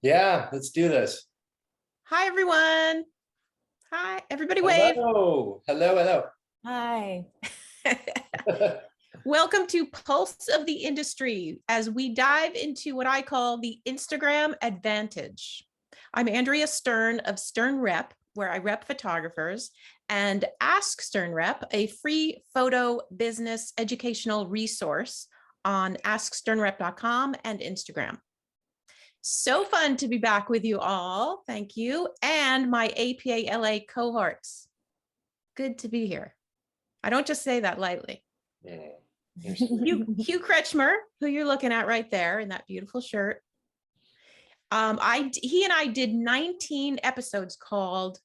Yeah, let's do this. Hi, everyone. Hi, everybody wave. Hello, hello, Hi. hello. Welcome to Pulse of the Industry as we dive into what I call the Instagram advantage. I'm Andrea Stern of Stern Rep, where I rep photographers, and Ask Stern Rep, a free photo business educational resource on asksternrep.com and Instagram. So fun to be back with you all. Thank you. And my APA LA cohorts. Good to be here. I don't just say that lightly. Hugh Kretschmer, who you're looking at right there in that beautiful shirt. He and I did 19 episodes called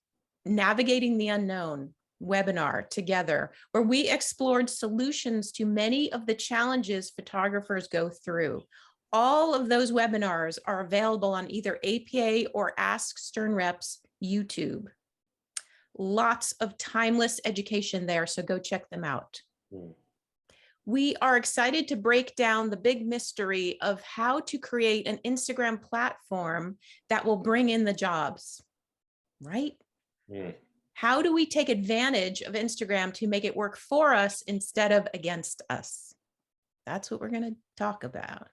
Navigating the Unknown webinar together, where we explored solutions to many of the challenges photographers go through. All of those webinars are available on either APA or Ask Stern Rep's YouTube. Lots of timeless education there, so go check them out. We are excited to break down the big mystery of how to create an Instagram platform that will bring in the jobs, right? How do we take advantage of Instagram to make it work for us instead of against us? That's what we're going to talk about.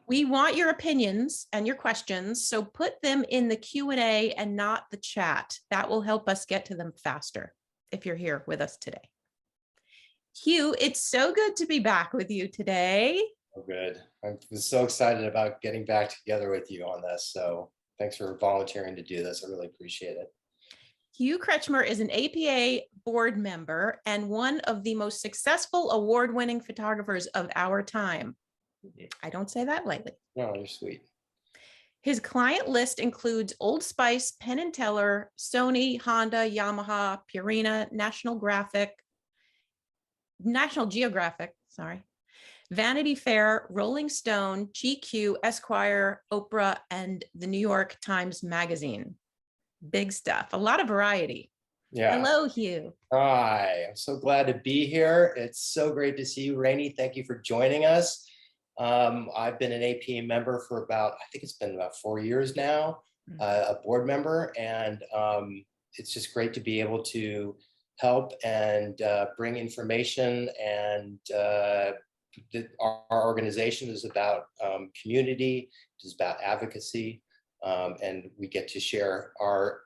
We want your opinions and your questions, so put them in the Q&A and not the chat. That will help us get to them faster if you're here with us today. Hugh, it's so good to be back with you today. Oh, good. I'm so excited about getting back together with you on this. So thanks for volunteering to do this. I really appreciate it. Hugh Kretschmer is an APA board member and one of the most successful award-winning photographers of our time. I don't say that lightly. No, you're sweet. His client list includes Old Spice, Penn and Teller, Sony, Honda, Yamaha, Purina, National Geographic, Vanity Fair, Rolling Stone, GQ, Esquire, Oprah, and the New York Times Magazine. Big stuff, a lot of variety. Yeah. Hello, Hugh. Hi, I'm so glad to be here. It's so great to see you, Rainey. Thank you for joining us. I've been an APA member for I think it's been about 4 years now, a board member, and it's just great to be able to help and bring information. And our organization is about community, it's about advocacy, and we get to share our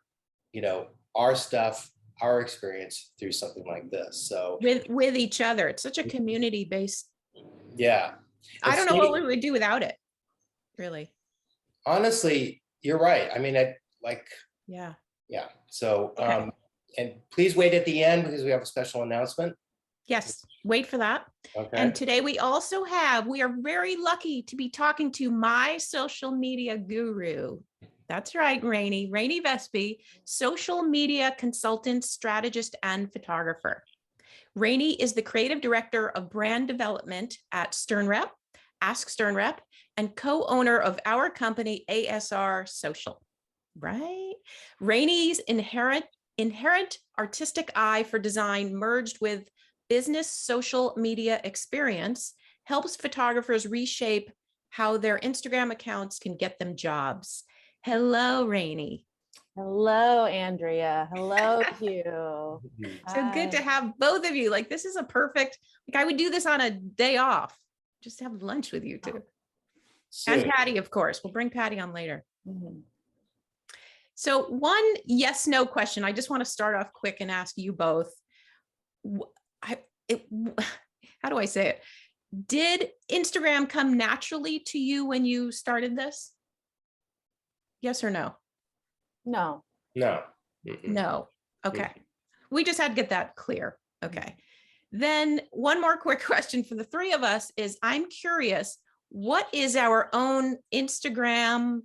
stuff, our experience through something like this. So with each other, it's such a community-based. Yeah. I don't know what we would do without it, really. Honestly, you're right. I mean, Yeah. So, Okay. And please wait at the end because we have a special announcement. Yes, wait for that. Okay. And today we are very lucky to be talking to my social media guru. That's right, Rainey Vespi, social media consultant, strategist, and photographer. Rainey is the creative director of brand development at Stern Rep, Ask Stern Rep, and co-owner of our company, ASR Social, right? Rainey's inherent artistic eye for design merged with business social media experience helps photographers reshape how their Instagram accounts can get them jobs. Hello, Rainey. Hello, Andrea. Hello, Hugh. So good to have both of you. Like, this is a perfect, I would do this on a day off, just have lunch with you two. And Patty, of course. We'll bring Patty on later. So one yes, no question. I just want to start off quick and ask you both. How do I say it? Did Instagram come naturally to you when you started this? Yes or no? No. No. No. Okay. We just had to get that clear. Okay. Then one more quick question for the three of us is, I'm curious, what is our own Instagram,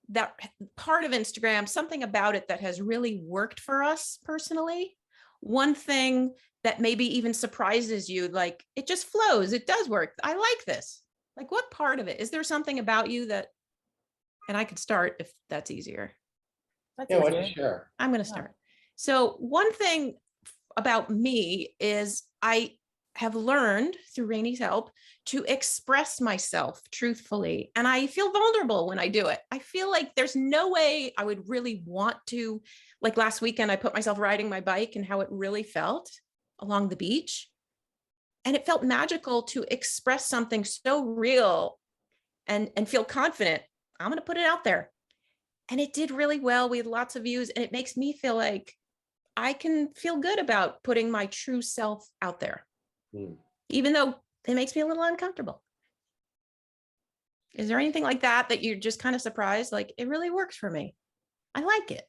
that part of Instagram, something about it that has really worked for us personally? One thing that maybe even surprises you, like it just flows, it does work. I like this. Like, what part of it? Is there something about you that, and I could start if that's easier. Sure. I'm going to start. So one thing about me is I have learned through Rainy's help to express myself truthfully. And I feel vulnerable when I do it. I feel like there's no way I would really want to, like last weekend, I put myself riding my bike and how it really felt along the beach. And it felt magical to express something so real and feel confident. I'm going to put it out there. And it did really well. We had lots of views, and it makes me feel like I can feel good about putting my true self out there, even though it makes me a little uncomfortable. Is there anything like that that you're just kind of surprised? Like, it really works for me. I like it.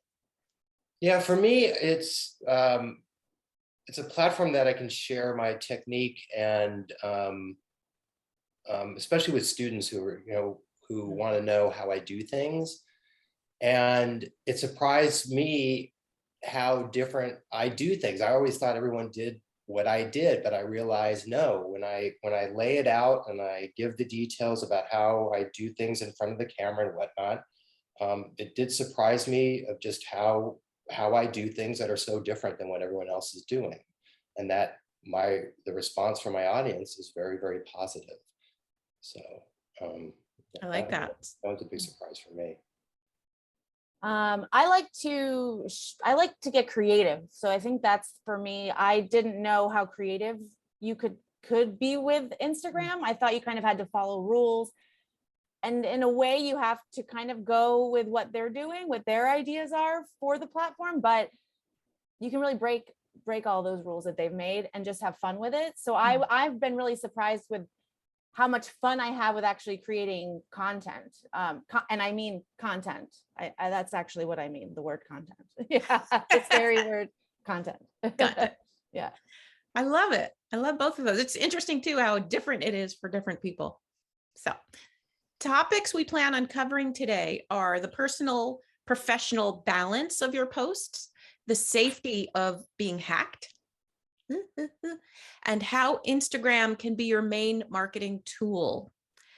Yeah, for me, it's a platform that I can share my technique and especially with students who are, who want to know how I do things. And it surprised me how different I do things. I always thought everyone did what I did, but I realized no, when I lay it out and I give the details about how I do things in front of the camera and whatnot, it did surprise me of just how I do things that are so different than what everyone else is doing. And that the response from my audience is very, very positive. So I like that. That was a big surprise for me. I like to get creative. So I think that's for me. I didn't know how creative you could be with Instagram. I thought you kind of had to follow rules. And in a way, you have to kind of go with what they're doing, what their ideas are for the platform, but you can really break all those rules that they've made and just have fun with it. So I've been really surprised with how much fun I have with actually creating content. And I mean content. That's actually what I mean, the word content. Yeah, it's very word content. Got it. Yeah. I love it. I love both of those. It's interesting too, how different it is for different people. So topics we plan on covering today are the personal, professional balance of your posts, the safety of being hacked, and how Instagram can be your main marketing tool.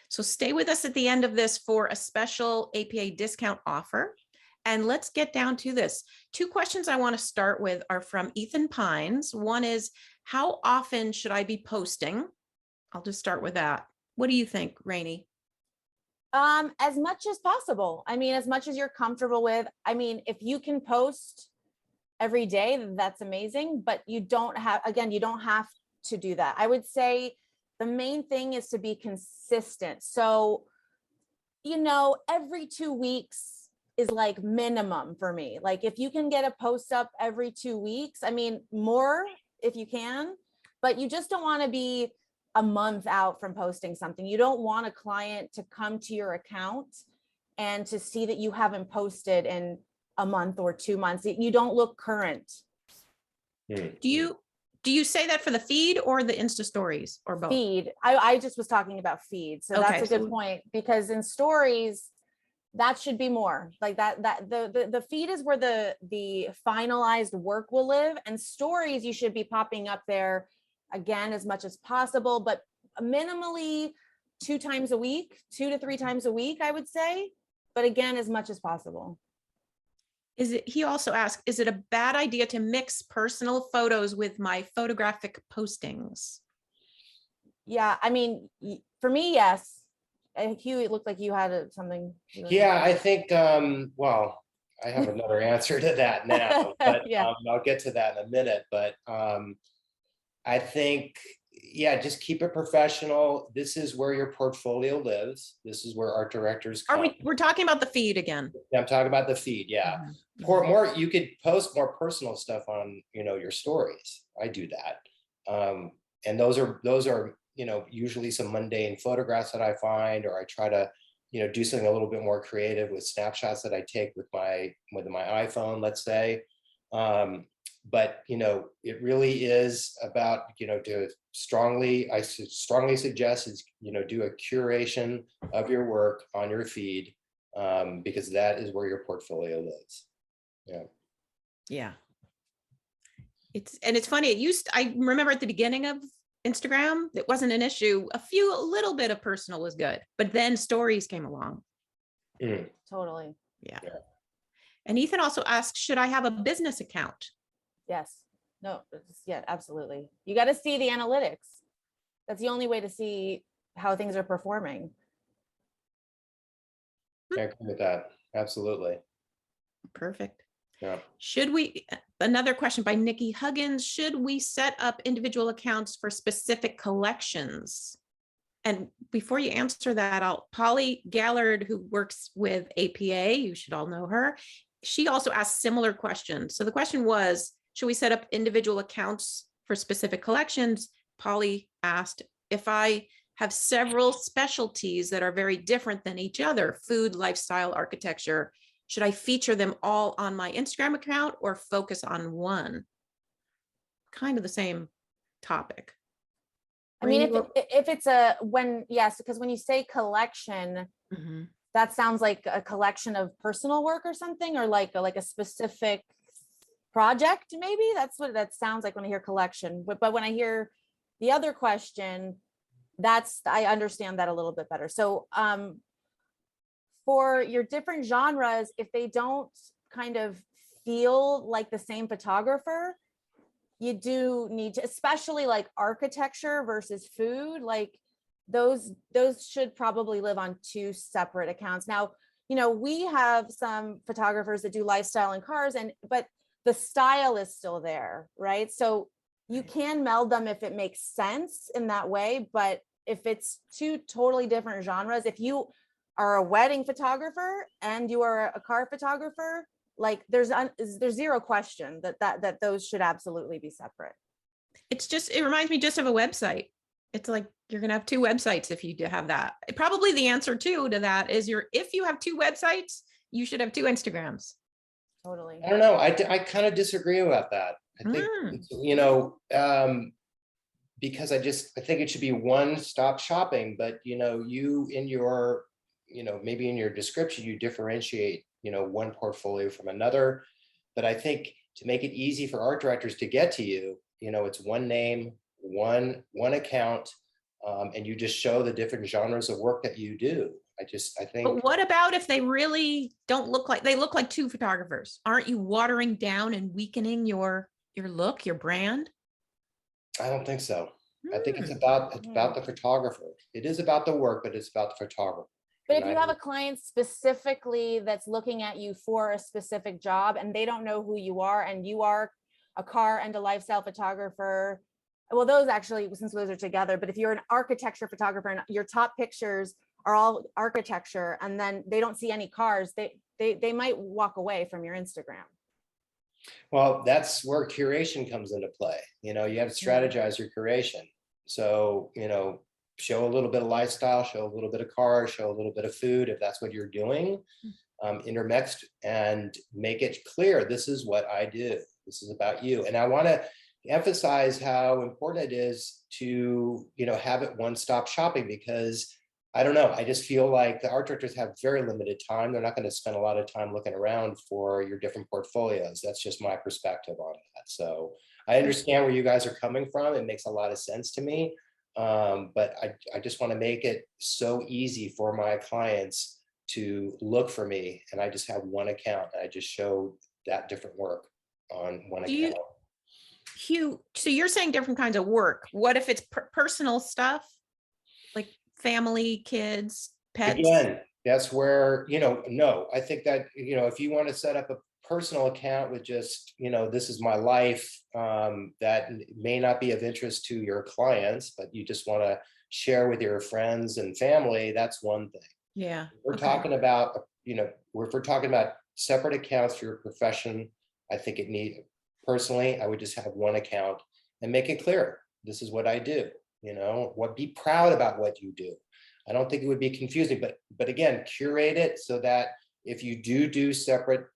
So stay with us at the end of this for a special APA discount offer. And let's get down to this. 2 questions I want to start with are from Ethan Pines. One is, how often should I be posting? I'll just start with that. What do you think, Rainey? As much as possible. I mean, as much as you're comfortable with. I mean, if you can post every day, that's amazing, but you don't have to do that. I would say the main thing is to be consistent. So, every 2 weeks is like minimum for me. Like if you can get a post up every 2 weeks, I mean, more if you can, but you just don't want to be a month out from posting something. You don't want a client to come to your account and to see that you haven't posted in a month or 2 months. You don't look current. Do you say that for the feed or the Insta stories or both? Feed. I just was talking about feed. So that's a good point, because in stories, that should be more like that. The feed is where the finalized work will live, and stories, you should be popping up there again as much as possible, but minimally 2 times a week, 2 to 3 times a week, I would say, but again, as much as possible. He also asked, is it a bad idea to mix personal photos with my photographic postings? Yeah, I mean, for me, yes. Hugh, it looked like you had something. Yeah, I think, well, I have another answer to that now, but yeah. I'll get to that in a minute. But I think, yeah, just keep it professional. This is where your portfolio lives. This is where art directors come. We're talking about the feed again. Yeah, I'm talking about the feed. Yeah. Mm-hmm. You could post more personal stuff on, your stories. I do that. And those are, usually some mundane photographs that I find, or I try to, do something a little bit more creative with snapshots that I take with my iPhone, let's say. But it really is about, I strongly suggest is, do a curation of your work on your feed, because that is where your portfolio lives. Yeah. It's funny. I remember at the beginning of Instagram, it wasn't an issue. A little bit of personal was good, but then stories came along. Totally. Yeah. And Ethan also asked, should I have a business account? Yes. No. Yeah, absolutely. You got to see the analytics. That's the only way to see how things are performing. I agree with that. Absolutely. Perfect. Yeah. Should we, another question by Nikki Huggins, should we set up individual accounts for specific collections? And before you answer that, Polly Gallard, who works with APA, you should all know her. She also asked similar questions. So the question was, should we set up individual accounts for specific collections? Polly asked, if I have several specialties that are very different than each other, food, lifestyle, architecture, should I feature them all on my Instagram account or focus on one? Kind of the same topic. I mean, if it's yes, because when you say collection, Mhm. that sounds like a collection of personal work or something, or like a specific project, maybe. That's what that sounds like when I hear collection. But when I hear the other question, I understand that a little bit better. So for your different genres, if they don't kind of feel like the same photographer, you do need to, especially like architecture versus food, like those should probably live on two separate accounts. Now, we have some photographers that do lifestyle and cars, but the style is still there, right? So you can meld them if it makes sense in that way. But if it's two totally different genres, if you are a wedding photographer and you are a car photographer, like there's zero question that those should absolutely be separate. It reminds me just of a website. It's like you're gonna have two websites if you do have that. Probably the answer too to that is if you have two websites, you should have two Instagrams. Totally. I don't know. I kind of disagree about that. I think, because I think it should be one-stop shopping, but you in your, maybe in your description, you differentiate, one portfolio from another. But I think to make it easy for art directors to get to you, it's one name, one account, and you just show the different genres of work that you do. I think. But what about if they really don't look like, they look like two photographers? Aren't you watering down and weakening your look, your brand? I don't think so. I think it's about the photographer. It is about the work, but it's about the photographer. But if you have a client specifically that's looking at you for a specific job and they don't know who you are, and you are a car and a lifestyle photographer, well, those actually, since those are together, but if you're an architecture photographer and your top pictures are all architecture and then they don't see any cars, they might walk away from your Instagram. Well, that's where curation comes into play. You have to strategize your curation. So, show a little bit of lifestyle, show a little bit of cars, show a little bit of food, if that's what you're doing, intermixed, and make it clear, this is what I do. This is about you. And I want to emphasize how important it is to, have it one-stop shopping, because I don't know, I just feel like the art directors have very limited time. They're not going to spend a lot of time looking around for your different portfolios. That's just my perspective on that. So I understand where you guys are coming from. It makes a lot of sense to me. But I just want to make it so easy for my clients to look for me. And I just have one account. And I just show that different work on one account. Hugh, so you're saying different kinds of work. What if it's personal stuff? Like family, kids, pets? Again, that's where, no, I think that, if you want to set up a personal account with just, this is my life, that may not be of interest to your clients, but you just want to share with your friends and family, that's one thing. Yeah. We're talking about, if we're talking about separate accounts for your profession, I think personally, I would just have one account and make it clear. This is what I do. Be proud about what you do. I don't think it would be confusing, but again, curate it so that if you do separate,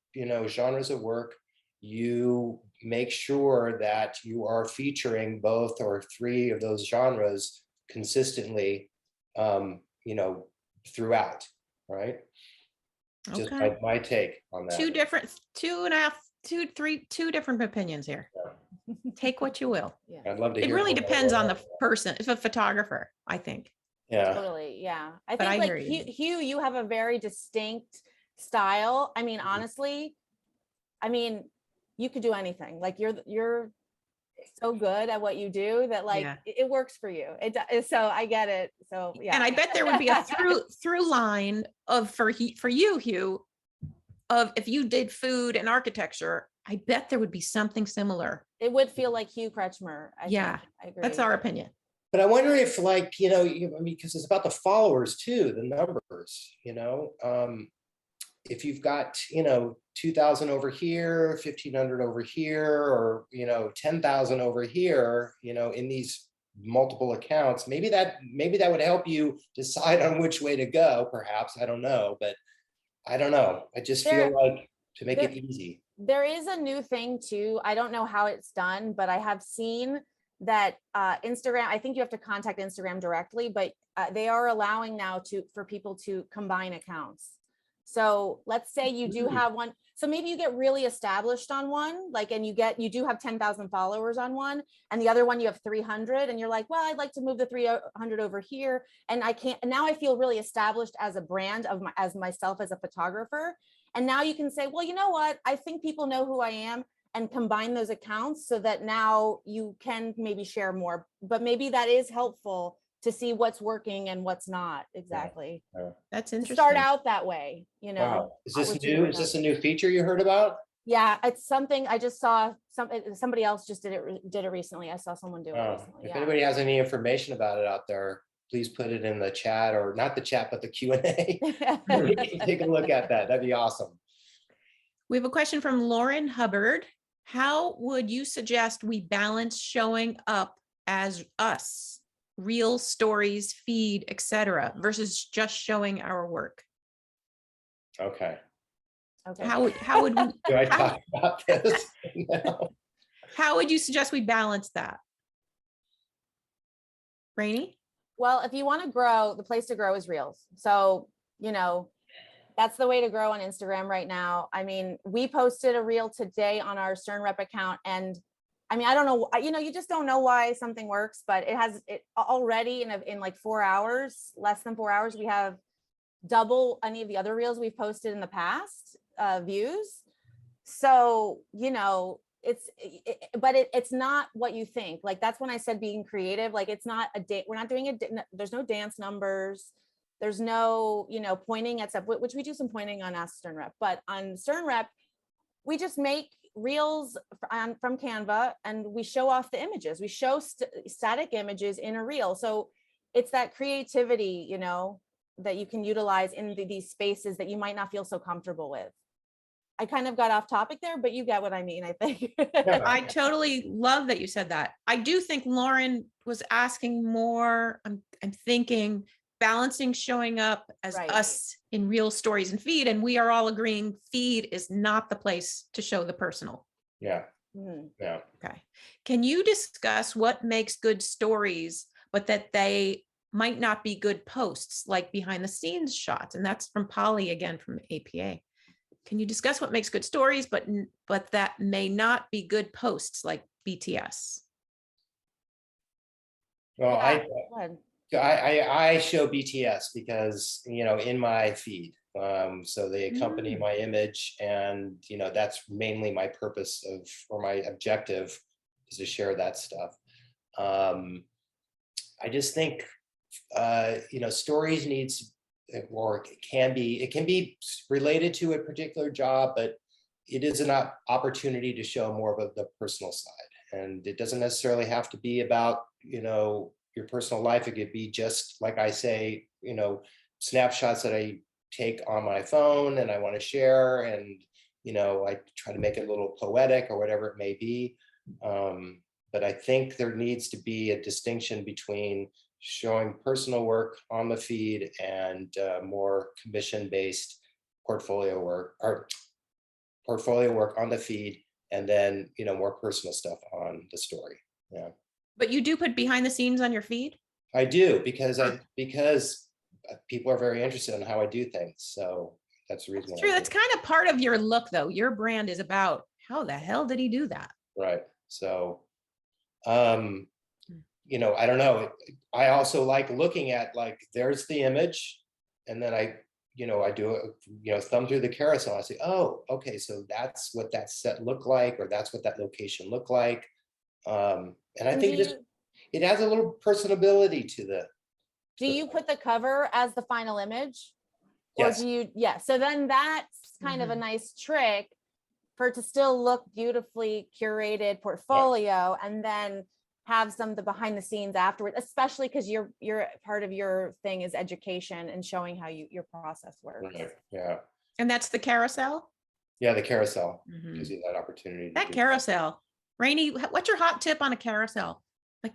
genres of work, you make sure that you are featuring both or three of those genres consistently, throughout, right? Just my take on that. Two different opinions here. Yeah. Take what you will. Yeah. I'd love to hear. It really depends on the person. If a photographer, I think. Yeah. Totally. Yeah. I think like Hugh, you have a very distinct style. I mean, honestly, you could do anything. Like so good at what you do that like Yeah. it works for you. So I get it. So yeah. And I bet there would be a through line of for you, Hugh, of if you did food and architecture, I bet there would be something similar. It would feel like Hugh Kretschmer. Yeah, I agree. that's our opinion. But I wonder if like, I mean, because it's about the followers too, the numbers, if you've got, 2,000 over here, 1,500 over here, or, 10,000 over here, in these multiple accounts, maybe that would help you decide on which way to go, perhaps. I don't know, but I don't know. I just feel like to make it easy. There is a new thing too. I don't know how it's done, but I have seen that Instagram, I think you have to contact Instagram directly, but they are allowing now for people to combine accounts. So let's say you do have one. So maybe you get really established on one, like, and you do have 10,000 followers on one, and the other one you have 300, and you're like, well, I'd like to move the 300 over here. And I can't, and now I feel really established as a brand as myself as a photographer. And now you can say, well, you know what? I think people know who I am, and combine those accounts so that now you can maybe share more, but maybe that is helpful to see what's working and what's not exactly. That's interesting. Start out that way, Wow. Is this new? Is this a new feature you heard about? Yeah, it's something I just saw. Somebody else just did it recently. I saw someone do it recently. If anybody has any information about it out there, please put it in the chat, or not the chat, but the Q&A. We can take a look at that. That'd be awesome. We have a question from Lauren Hubbard. How would you suggest we balance showing up as us, real stories, feed, etc., versus just showing our work? Okay. How would we, do I talk about this? No. How would you suggest we balance that? Rainey? Well, if you want to grow, the place to grow is Reels. So, that's the way to grow on Instagram right now. I mean, we posted a reel today on our Stern Rep account, and I mean, I don't know, you just don't know why something works, but it already in like 4 hours, less than 4 hours, we have double any of the other reels we've posted in the past views. So, it's not what you think. Like, that's when I said being creative. Like, it's not we're not doing it. There's no dance numbers. There's no, pointing at stuff, which we do some pointing on Ask Stern Rep, but on Stern Rep, we just make reels from Canva, and we show off the images. We show static images in a reel. So it's that creativity, that you can utilize in these spaces that you might not feel so comfortable with. I kind of got off topic there, but you get what I mean, I think. I totally love that you said that. I do think Lauren was asking more. I'm thinking balancing showing up as us in real stories and feed, and we are all agreeing feed is not the place to show the personal. Yeah. Yeah. Okay. Can you discuss what makes good stories, but that they might not be good posts, like behind the scenes shots? And that's from Polly again from APA. Can you discuss what makes good stories, but that may not be good posts, like BTS? Well, I show BTS because, in my feed, so they accompany my image, and, that's mainly my purpose or my objective is to share that stuff. I just think, stories needs, or it can be related to a particular job, but it is an opportunity to show more of the personal side. And it doesn't necessarily have to be about, your personal life. It could be just, like I say, snapshots that I take on my phone and I want to share. And, I try to make it a little poetic or whatever it may be. But I think there needs to be a distinction between showing personal work on the feed and more commission-based portfolio work on the feed, and then, more personal stuff on the story. Yeah. But you do put behind the scenes on your feed? I do, because people are very interested in how I do things. So that's the reason. That's true. That's kind of part of your look, though. Your brand is about how the hell did he do that? Right. So, I don't know. I also like looking at, like, there's the image, and then I do thumb through the carousel. I say, oh, okay, so that's what that set looked like, or that's what that location looked like. And I And think it adds a little personability to do you put the cover as the final image? Or yes. do you, yeah, so then that's kind of a nice trick for it to still look beautifully curated portfolio, and then have some of the behind the scenes afterwards, especially because you're part of your thing is education and showing how your process works. Right. Yeah. And that's the carousel. Yeah. The carousel Mhm. gives you that opportunity. To That do carousel. Rainey, what's your hot tip on a carousel? Like,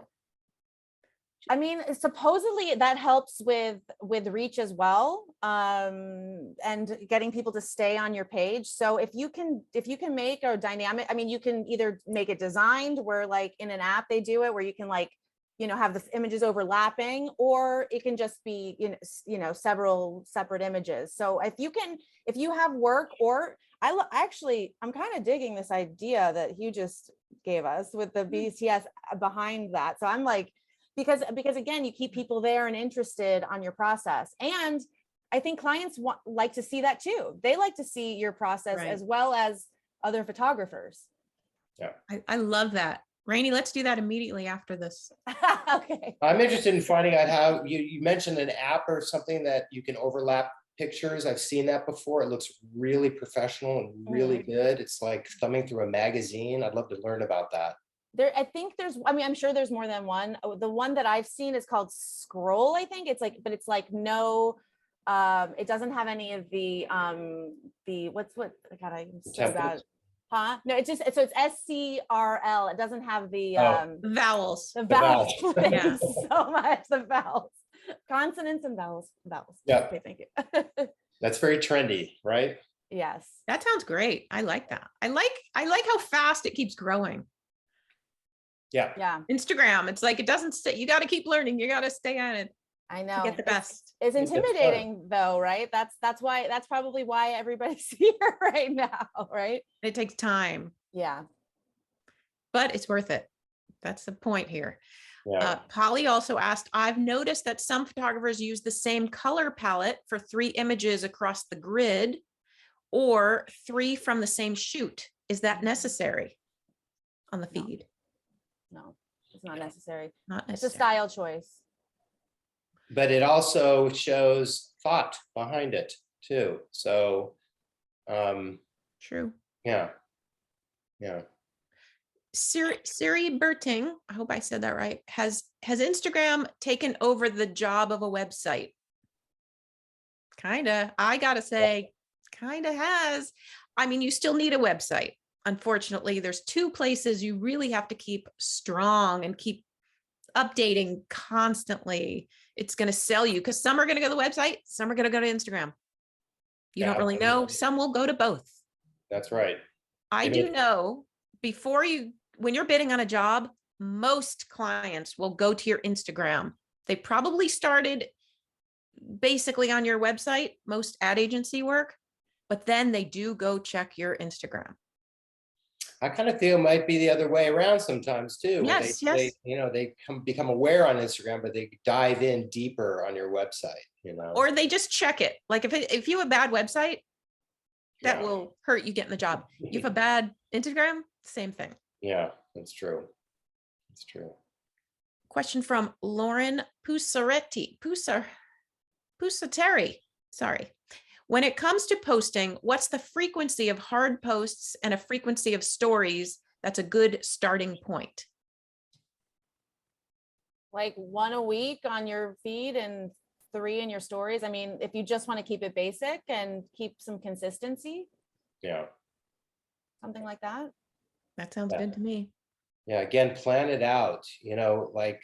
I mean, supposedly that helps with reach as well, and getting people to stay on your page. So if you can make a dynamic, I mean, you can either make it designed where like in an app they do it where you can like, have the images overlapping, or it can just be, several separate images. So if you have work, or I'm kind of digging this idea that Hugh just gave us with the BTS behind that. So I'm like, because again, you keep people there and interested on your process. And I think clients like to see that too. They like to see your process as well as other photographers. Yeah. I love that. Rainey, let's do that immediately after this. Okay. I'm interested in finding out how you mentioned an app or something that you can overlap pictures. I've seen that before. It looks really professional and really good. It's like thumbing through a magazine. I'd love to learn about that. I think I'm sure there's more than one. The one that I've seen is called Scroll, I think. It's like, but it's like no, it doesn't have any of the God, I'm so bad. Huh? No, it's SCRL. It doesn't have the Vowels. the vowels. Yeah. So much the vowels, consonants and vowels. Yeah. Okay, thank you. That's very trendy, right? Yes. That sounds great. I like that. I like how fast it keeps growing. Yeah. Yeah. Instagram, it's like it doesn't stay. You got to keep learning. You got to stay on it. I know. To get the best. It's intimidating though, right? That's probably why everybody's here right now, right? It takes time. Yeah. But it's worth it. That's the point here. Yeah. Polly also asked, I've noticed that some photographers use the same color palette for 3 images across the grid, or 3 from the same shoot. Is that necessary on the feed? No, it's not necessary. Not It's a necessary. style choice. But it also shows thought behind it too. So True. yeah. Siri Berting, I hope I said that right, has Instagram taken over the job of a website? Kinda. I gotta say, kinda has. I mean, you still need a website. Unfortunately, there's 2 places you really have to keep strong and keep updating constantly. It's going to sell you because some are going to go to the website, some are going to go to Instagram. You don't really know. Some will go to both. That's right. I do know when you're bidding on a job, most clients will go to your Instagram. They probably started basically on your website, most ad agency work, but then they do go check your Instagram. I kind of feel it might be the other way around sometimes too. Yes, they become aware on Instagram, but they dive in deeper on your website, Or they just check it. Like if you have a bad website, that will hurt you getting the job. You have a bad Instagram, same thing. Yeah, that's true. That's true. Question from Lauren Pusateri. Sorry. When it comes to posting, what's the frequency of hard posts and a frequency of stories that's a good starting point? Like 1 a week on your feed and 3 in your stories. I mean, if you just want to keep it basic and keep some consistency. Yeah. Something like that. That sounds good to me. Yeah, again, plan it out, I'd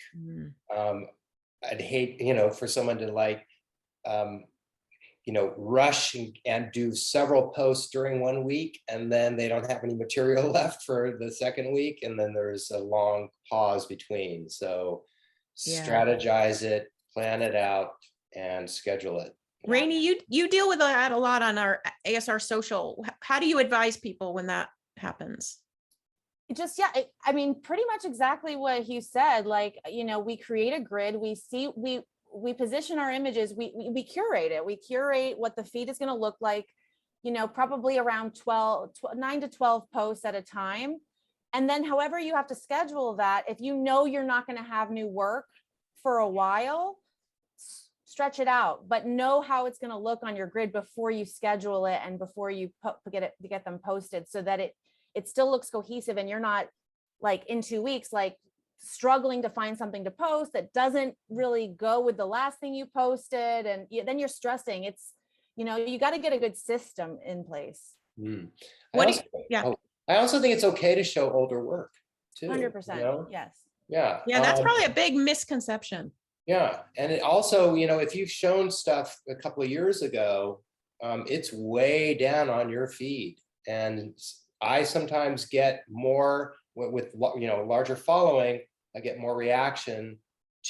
hate, for someone to rush and do several posts during 1 week, and then they don't have any material left for the second week, and then there's a long pause between. So strategize it, plan it out, and schedule it. Rainey, you deal with that a lot on our ASR social. How do you advise people when that happens? Just, I mean, pretty much exactly what Hugh said. Like, we create a grid, we position our images, we curate it. We curate what the feed is going to look like, probably around 9 to 12 posts at a time. And then however you have to schedule that, if you know you're not going to have new work for a while, stretch it out, but know how it's going to look on your grid before you schedule it and before you get them posted, so that it still looks cohesive and you're not like in 2 weeks, like struggling to find something to post that doesn't really go with the last thing you posted. And then you're stressing. It's, you got to get a good system in place. I also think it's okay to show older work too. 100%. Yes. Yeah. Yeah, that's probably a big misconception. Yeah. And it also, if you've shown stuff a couple of years ago, it's way down on your feed. And I sometimes get more with larger following, I get more reaction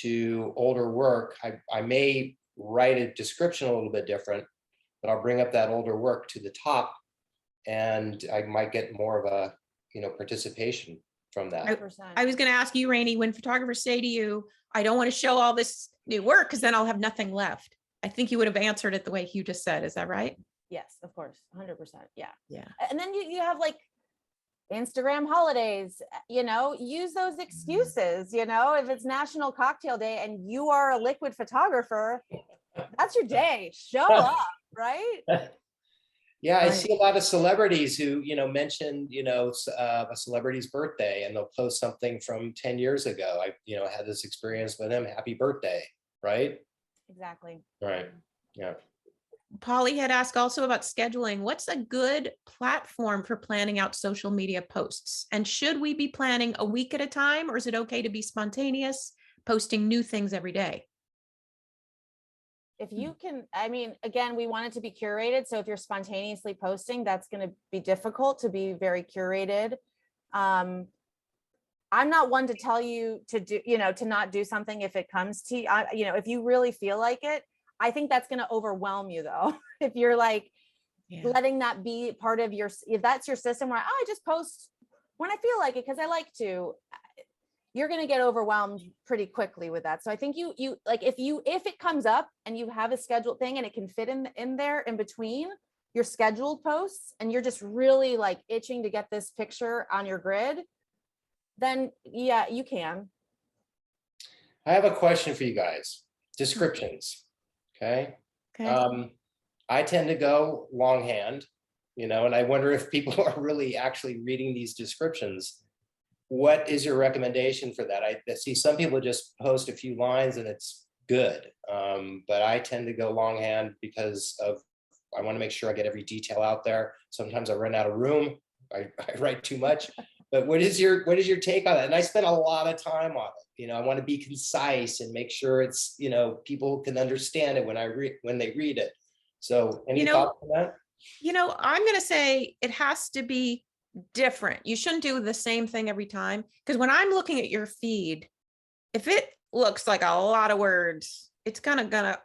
to older work. I may write a description a little bit different, but I'll bring up that older work to the top, and I might get more of a participation from that. 100%. I was going to ask you, Rainey, when photographers say to you, I don't want to show all this new work because then I'll have nothing left. I think you would have answered it the way Hugh just said. Is that right? Yes, of course. 100%. Yeah. Yeah. And then you have like Instagram holidays, use those excuses, if it's National Cocktail Day and you are a liquid photographer, that's your day. Show up, right? Yeah, I see a lot of celebrities who, mention, a celebrity's birthday, and they'll post something from 10 years ago. I, had this experience with him. Happy birthday, right? Exactly. Right. Yeah. Polly had asked also about scheduling. What's a good platform for planning out social media posts? And should we be planning a week at a time, or is it okay to be spontaneous, posting new things every day? If you can, again, we want it to be curated. So if you're spontaneously posting, that's going to be difficult to be very curated. I'm not one to tell you to do, to not do something if it comes to, if you really feel like it. I think that's going to overwhelm you though. If you're like letting that be part of if that's your system where I just post when I feel like it because I like to, you're going to get overwhelmed pretty quickly with that. So I think you like, if it comes up and you have a scheduled thing and it can fit in there in between your scheduled posts, and you're just really like itching to get this picture on your grid, then yeah, you can. I have a question for you guys. Descriptions. Okay. I tend to go longhand, and I wonder if people are really actually reading these descriptions. What is your recommendation for that? I see some people just post a few lines and it's good. But I tend to go longhand because I want to make sure I get every detail out there. Sometimes I run out of room. I write too much. But what is your take on that? And I spend a lot of time on it. I want to be concise and make sure it's, people can understand it when they read it. So any thoughts on that? I'm going to say it has to be different. You shouldn't do the same thing every time. Because when I'm looking at your feed, if it looks like a lot of words, it's kind of gonna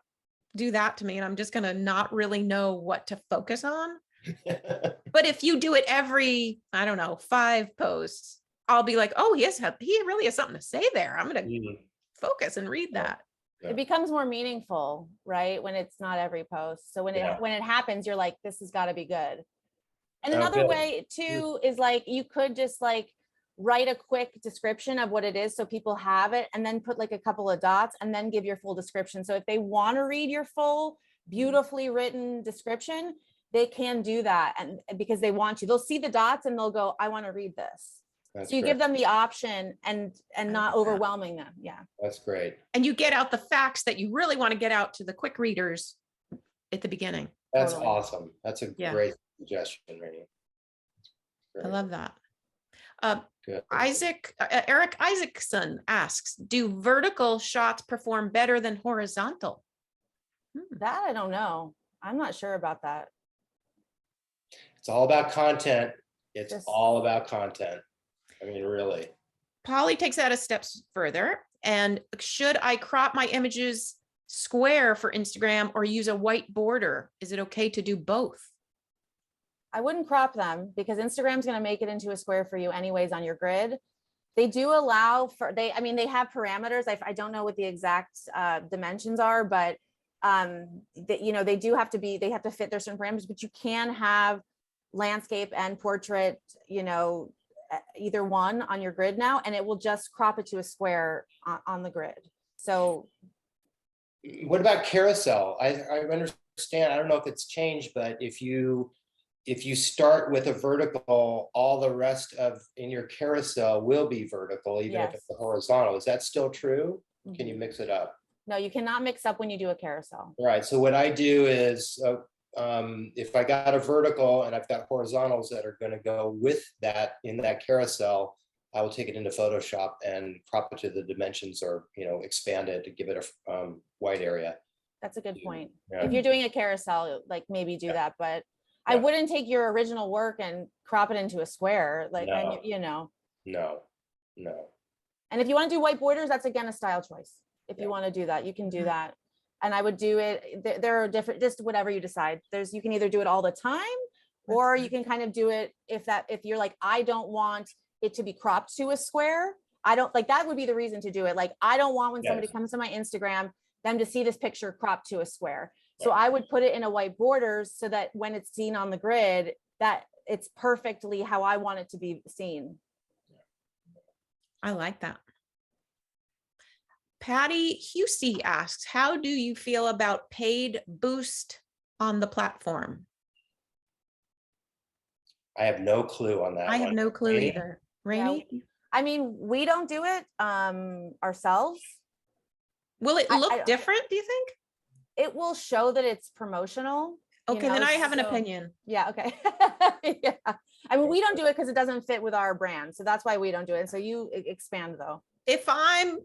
do that to me. And I'm just going to not really know what to focus on. But if you do it every, I don't know, 5 posts, I'll be like, oh, he really has something to say there. I'm going to focus and read that. It becomes more meaningful, right? When it's not every post. So when it happens, you're like, this has got to be good. And another way too is like, you could just like write a quick description of what it is so people have it, and then put like a couple of dots and then give your full description. So if they want to read your full, beautifully written description, they can do that. And because they want you, they'll see the dots and they'll go, I want to read this. So you give them the option and not overwhelming them. Yeah. That's great. And you get out the facts that you really want to get out to the quick readers at the beginning. That's awesome. That's a great suggestion, Rainey. I love that. Eric Isaacson asks, do vertical shots perform better than horizontal? That I don't know. I'm not sure about that. It's all about content. It's all about content. I mean, really. Polly takes that a step further. And should I crop my images square for Instagram or use a white border? Is it okay to do both? I wouldn't crop them because Instagram's going to make it into a square for you anyways on your grid. They do allow for, they have parameters. I don't know what the exact dimensions are, but they do have to they have to fit their certain parameters, but you can have landscape and portrait, either one on your grid now, and it will just crop it to a square on the grid. So What about Carousel? I understand, I don't know if it's changed, but if you start with a vertical, all the rest of in your carousel will be vertical, even if Yes. it's a horizontal. Is that still true? Can you Mhm. mix it up? No, you cannot mix up when you do a carousel. All right, so what I do is, if I got a vertical and I've got horizontals that are gonna go with that in that carousel, I will take it into Photoshop and crop it to the dimensions, or, expand it to give it a white area. That's a good point. Yeah. If you're doing a carousel, like maybe do that, but I Yeah. wouldn't take your original work and crop it into a square, like, No. and you know. No. And if you want to do white borders, that's again a style choice. If Yeah. you want to do that, you can do Mhm. that. And I would do it, there are different, just whatever you decide. You can either do it all the time, or you can kind of do it if you're like, I don't want it to be cropped to a square. I don't like, that would be the reason to do it. Like, I don't want when somebody Yes. comes to my Instagram, them to see this picture cropped to a square. So Right. I would put it in a white borders so that when it's seen on the grid, that it's perfectly how I want it to be seen. I like that. Patty Husey asks, how do you feel about paid boost on the platform? I have no clue on that I have one. no clue Rainey? either. Rainey, I mean, we don't do it ourselves. will it I- look I- different, do you think? It will show that it's promotional. you Okay, then know, I have an so- opinion. Yeah, okay. Yeah. I mean, we don't do it because it doesn't fit with our brand. So that's why we don't do it. And so you expand though. If I'm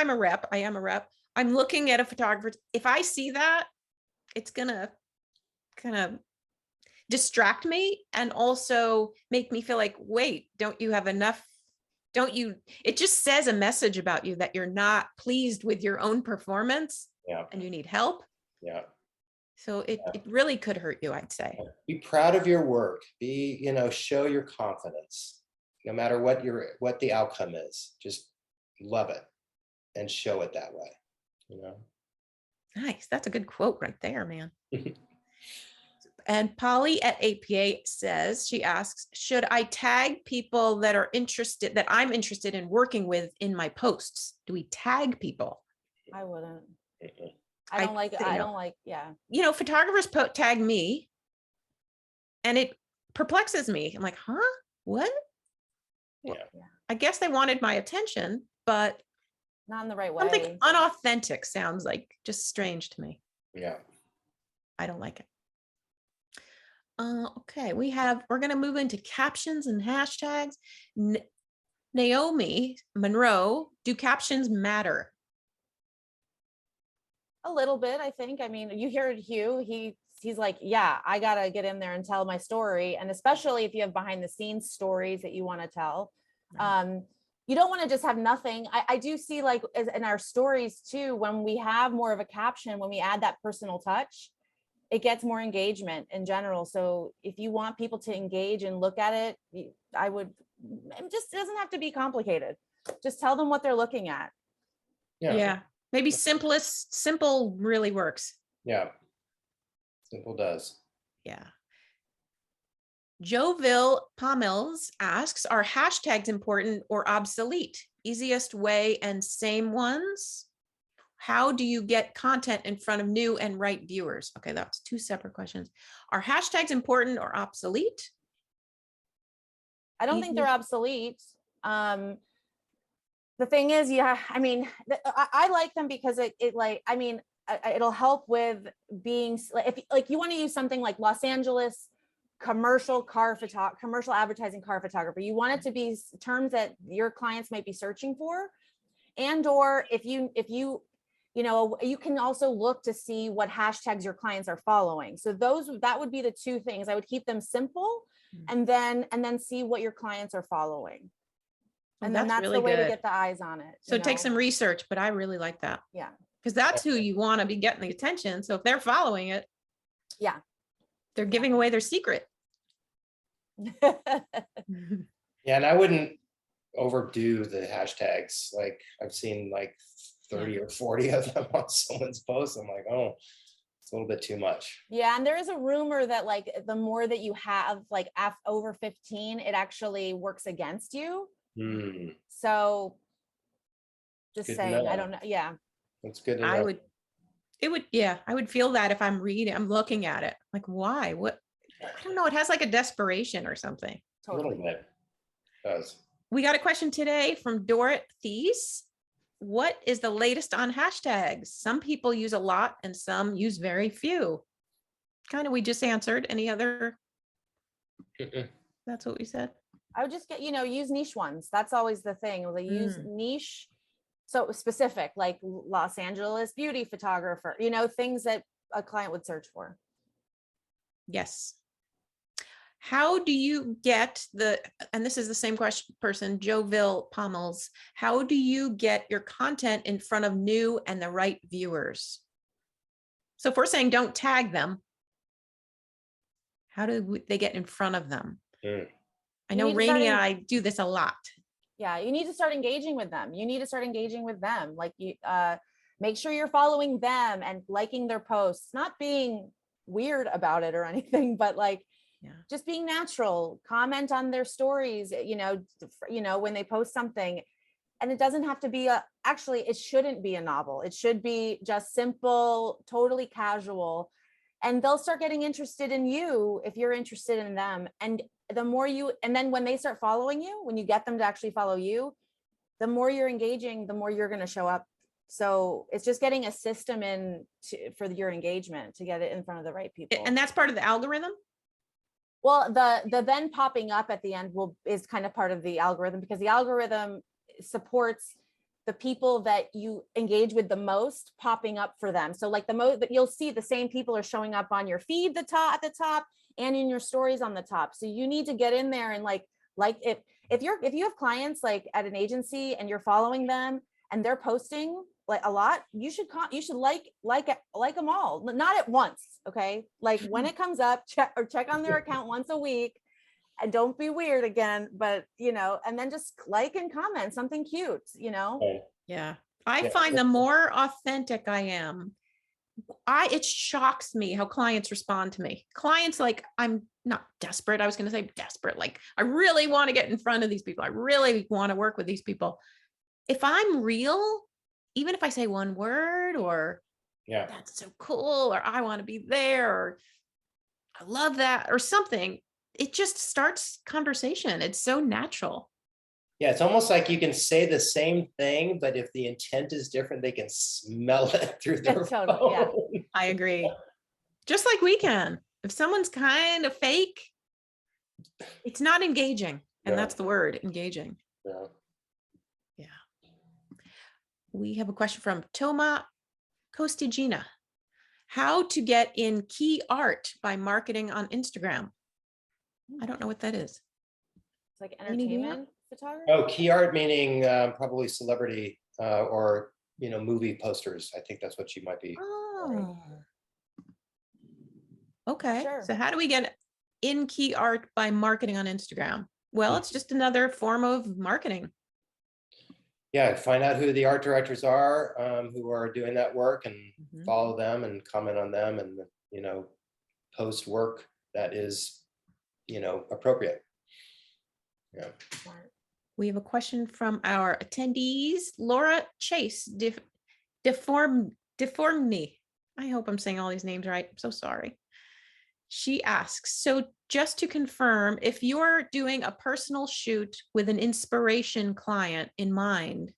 a rep, I am a rep, I'm looking at a photographer. If I see that, it's gonna kind of distract me and also make me feel like, wait, don't you have enough? It just says a message about you that you're not pleased with your own performance Yeah, and you need help. yeah. So it really could hurt you, I'd say. Be proud of your work. Show your confidence, no matter what the outcome is. Just love it and show it that way. Nice. That's a good quote right there, man. And Polly at APA says, she asks, should I tag people that I'm interested in working with in my posts? Do we tag people? I wouldn't. Mhm. I don't say no. like, yeah. Photographers tag me and it perplexes me. I'm like, huh? What? Yeah. I guess they wanted my attention, but Not in the right way. something unauthentic sounds like just strange to me. Yeah. I don't like it. Okay, we're going to move into captions and hashtags. Naomi Monroe, do captions matter? A little bit, I think. I mean, you hear Hugh, he's like, yeah, I gotta get in there and tell my story. And especially if you have behind the scenes stories that you want to tell. Right. You don't want to just have nothing. I do see, like, in our stories too, when we have more of a caption, when we add that personal touch, it gets more engagement in general. So if you want people to engage and look at it, it doesn't have to be complicated. Just tell them what they're looking at. Yeah. Maybe simple really works. Yeah. Simple does. Yeah. Joville Pomels asks, are hashtags important or obsolete? Easiest way and same ones? How do you get content in front of new and right viewers? Okay, that's two separate questions. Are hashtags important or obsolete? I don't think they're obsolete. The thing is, yeah, I mean, I like them because it'll help with being, if like you want to use something like Los Angeles commercial advertising car photographer, you want it to be terms that your clients might be searching for. And or if you you can also look to see what hashtags your clients are following. So that would be the two things. I would keep them simple and then see what your clients are following. And then that's really the way good to get the eyes on it. So take some research, but I really like that. Yeah. Because that's who you want to be getting the attention. So if they're following it, yeah, they're giving away their secret. Yeah, and I wouldn't overdo the hashtags. Like I've seen like 30 or 40 of them on someone's post. I'm like, oh, It's a little bit too much. Yeah, and there is a rumor that like the more that you have like over 15, it actually works against you. Hmm. So just Good to saying, I know. don't know. Yeah. That's good to I know. would, yeah, I would feel that if I'm reading, I'm looking at it. Like, why? What? I don't know. It has like a desperation or something. A little Totally. bit. It does. We got a question today from Dorothy Thies. What is the latest on hashtags? Some people use a lot and some use very few. Kind of, we just answered. Any other? That's what we said. I would just get, use niche ones. That's always the thing. They use Mm. niche, so specific, like Los Angeles beauty photographer, things that a client would search for. Yes. How do you get and this is the same question person, Joville Pommels, how do you get your content in front of new and the right viewers? So if we're saying don't tag them, how do they get in front of them? Mm. I know Rainey and I do this a lot. Yeah, you need to start engaging with them. Like you make sure you're following them and liking their posts, not being weird about it or anything, but like just being natural. Comment on their stories, when they post something. And it doesn't have to be actually, it shouldn't be a novel. It should be just simple, totally casual. And they'll start getting interested in you if you're interested in them. And then when they start following you, when you get them to actually follow you, the more you're engaging, the more you're going to show up. So it's just getting a system for your engagement to get it in front of the right people. And that's part of the algorithm? Well, the then popping up at the end is kind of part of the algorithm, because the algorithm supports the people that you engage with the most popping up for them. So like that you'll see the same people are showing up on your feed at the top and in your stories on the top. So you need to get in there and like if you have clients like at an agency and you're following them and they're posting like a lot, you should like them all, not at once. Okay. Like when it comes up, check on their account once a week. And don't be weird again, but and then just like and comment something cute, Yeah. I find the more authentic I am, it shocks me how clients respond to me. Clients, like, I'm not desperate. I was going to say desperate. Like, I really want to get in front of these people. I really want to work with these people. If I'm real, even if I say one word or that's so cool, or I want to be there, or I love that, or something, it just starts conversation. It's so natural. Yeah, it's almost like you can say the same thing, but if the intent is different, they can smell it through their Totally, phone. yeah. I agree. Just like we can. If someone's kind of fake, it's not engaging. And that's the word, engaging. Yeah. Yeah. We have a question from Toma Costigina. How to get in key art by marketing on Instagram? I don't know what that is. It's like entertainment photography. Oh, key art meaning probably celebrity or movie posters. I think that's what you might be. Oh. Okay. Sure. So how do we get in key art by marketing on Instagram? Well, it's just another form of marketing. Yeah, find out who the art directors are who are doing that work and follow them and comment on them and post work that is appropriate. Yeah. We have a question from our attendees. Laura Chase, Deformny. I hope I'm saying all these names right. I'm so sorry. She asks, so just to confirm, if you're doing a personal shoot with an inspiration client in mind,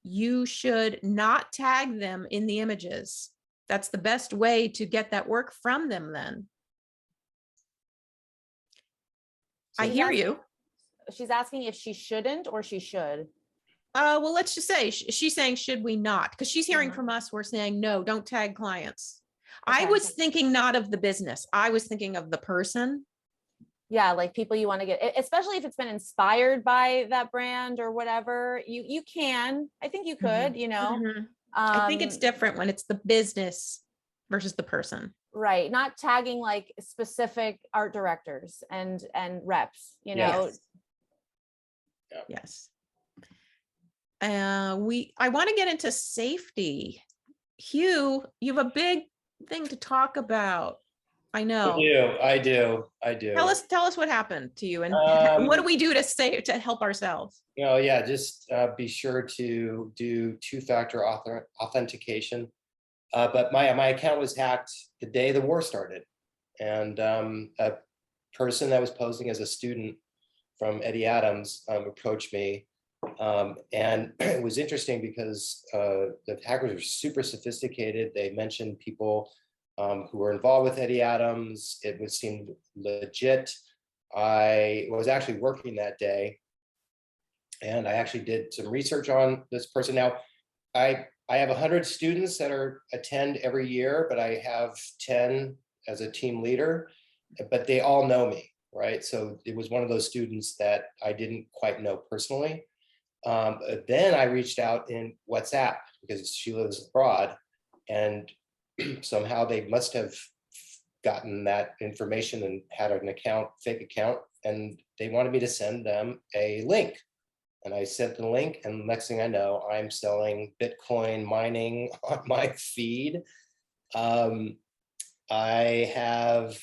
you should not tag them in the images. That's the best way to get that work from them then. I hear you. She's asking if she shouldn't or she should. Well, let's just say she's saying, should we not? Because she's hearing from us, we're saying, no, don't tag clients. Okay. I was thinking not of the business. I was thinking of the person. Yeah, like people you want to get, especially if it's been inspired by that brand or whatever, you can, I think you could, I think it's different when it's the business versus the person. Right. Not tagging like specific art directors and reps, Yes. Yes. I want to get into safety. Hugh, you have a big thing to talk about. I I know. do, I do, I do. Tell us what happened to you and what do we do to to help ourselves? Yeah, just be sure to do two-factor authentication. But my account was hacked the day the war started. And a person that was posing as a student from Eddie Adams approached me. And it was interesting because the hackers were super sophisticated. They mentioned people who were involved with Eddie Adams. It would seem legit. I was actually working that day, and I actually did some research on this person. Now, I have 100 students that attend every year, but I have 10 as a team leader, but they all know me, right? So it was one of those students that I didn't quite know personally. Then I reached out in WhatsApp because she lives abroad, and somehow they must have gotten that information and had an account, fake account, and they wanted me to send them a link. And I sent the link, and next thing I know, I'm selling Bitcoin mining on my feed. There have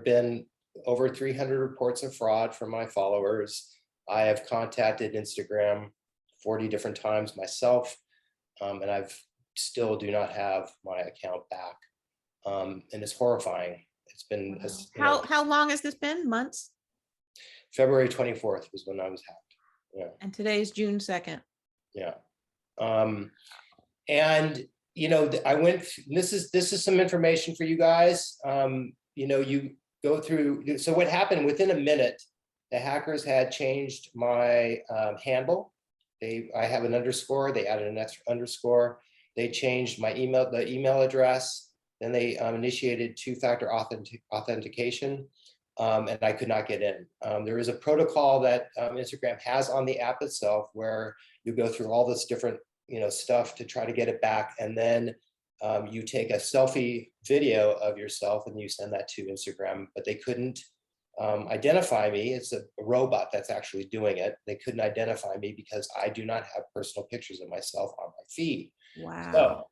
been over 300 reports of fraud from my followers. I have contacted Instagram 40 different times myself, and I've still do not have my account back. And it's horrifying. It's been, How long has this been? Months? February 24th was when I was hacked. Yeah. And today's June 2nd. Yeah. And I went, this is some information for you guys. You go through, so what happened within a minute, the hackers had changed my handle. I have an underscore, they added an extra underscore. They changed my email, the email address. Then they initiated two-factor authentication. And I could not get in. There is a protocol that Instagram has on the app itself where you go through all this different stuff to try to get it back, and then you take a selfie video of yourself and you send that to Instagram. But they couldn't identify me. It's a robot that's actually doing it. They couldn't identify me because I do not have personal pictures of myself on my feed. Wow. So,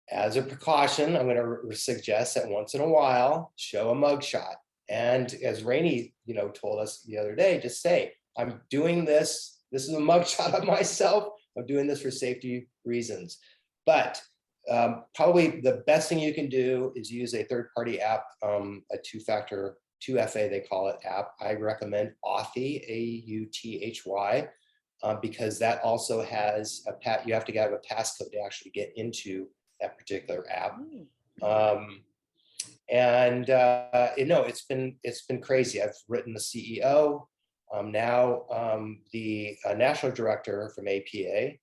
as a precaution, I'm going to suggest that once in a while, show a mugshot. And as Rainey, told us the other day, just say, I'm doing this. This is a mugshot of myself. I'm doing this for safety reasons. But probably the best thing you can do is use a third-party app, a two-factor, 2FA they call it app. I recommend Authy, AUTHY, because that also has you have to have a passcode to actually get into that particular app. It's been crazy. I've written the CEO, now the national director from APA.